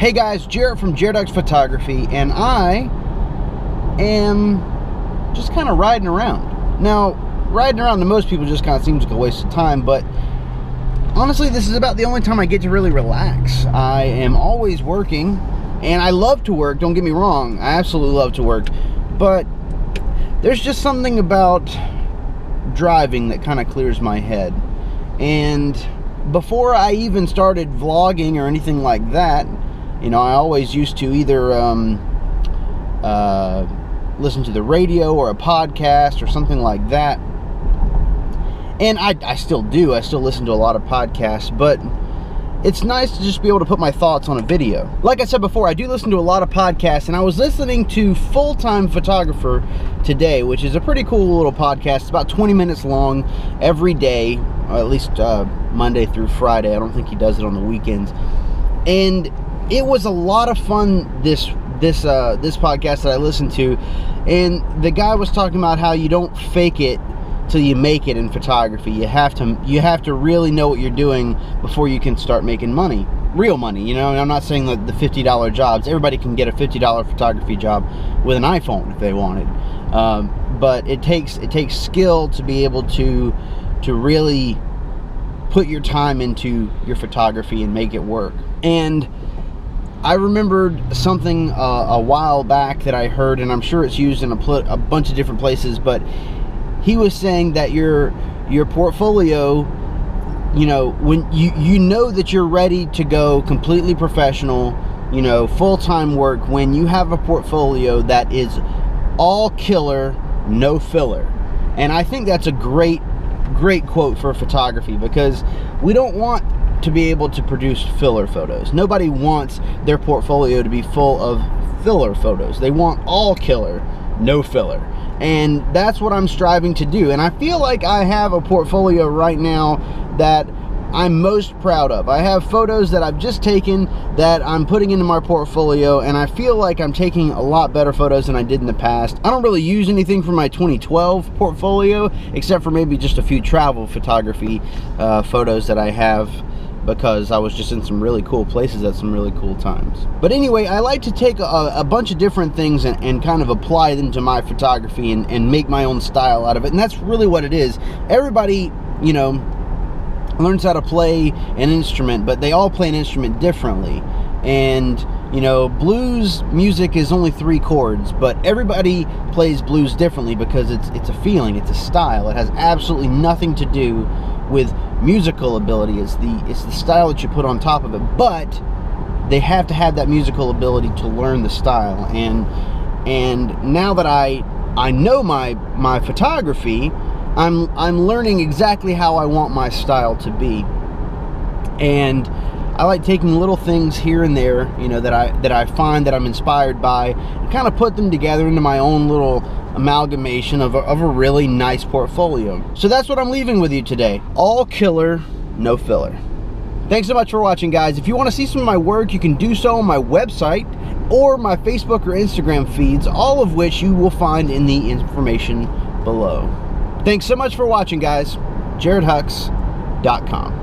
Hey guys, Jared from Jared Hux Photography, and I am just kind of riding around. Now, riding around to most people just kind of seems like a waste of time, but honestly, this is about the only time I get to really relax. I am always working, and I love to work, don't get me wrong. I absolutely love to work, but there's just something about driving that kind of clears my head. And before I even started vlogging or anything like that, you know, I always used to either listen to the radio or a podcast or something like that. And I still do. I still listen to a lot of podcasts, but it's nice to just be able to put my thoughts on a video. Like I said before, I do listen to a lot of podcasts, and I was listening to Full-Time Photographer today, which is a pretty cool little podcast. It's about 20 minutes long every day, or at least Monday through Friday. I don't think he does it on the weekends. And it was a lot of fun, this podcast that I listened to, and the guy was talking about how you don't fake it till you make it in photography. You have to really know what you're doing before you can start making money, real money. You know, and I'm not saying that the $50 jobs. Everybody can get a $50 photography job with an iPhone if they wanted, but it takes skill to be able to really put your time into your photography and make it work. And I remembered something a while back that I heard, and I'm sure it's used in a bunch of different places, but he was saying that your portfolio, you know, when you know that you're ready to go completely professional, you know, full-time work, when you have a portfolio that is all killer, no filler. And I think that's a great quote for photography, because we don't want to be able to produce filler photos. Nobody wants their portfolio to be full of filler photos. They want all killer, no filler. And that's what I'm striving to do. And I feel like I have a portfolio right now that I'm most proud of. I have photos that I've just taken that I'm putting into my portfolio, and I feel like I'm taking a lot better photos than I did in the past. I don't really use anything from my 2012 portfolio, except for maybe just a few travel photography photos that I have, because I was just in some really cool places at some really cool times. But anyway, I like to take a bunch of different things and kind of apply them to my photography and make my own style out of it. And that's really what it is. Everybody, you know, learns how to play an instrument, but they all play an instrument differently. And, you know, blues music is only 3 chords, but everybody plays blues differently because it's a feeling, it's a style. It has absolutely nothing to do with musical ability. It's the style that you put on top of it, but they have to have that musical ability to learn the style. And now that I know my photography, I'm learning exactly how I want my style to be. And I like taking little things here and there, you know, that I find that I'm inspired by, and kind of put them together into my own little amalgamation of a really nice portfolio. So that's what I'm leaving with you today. All killer, no filler. Thanks so much for watching, guys. If you want to see some of my work, you can do so on my website or my Facebook or Instagram feeds, all of which you will find in the information below. Thanks so much for watching, guys. JaredHux.com.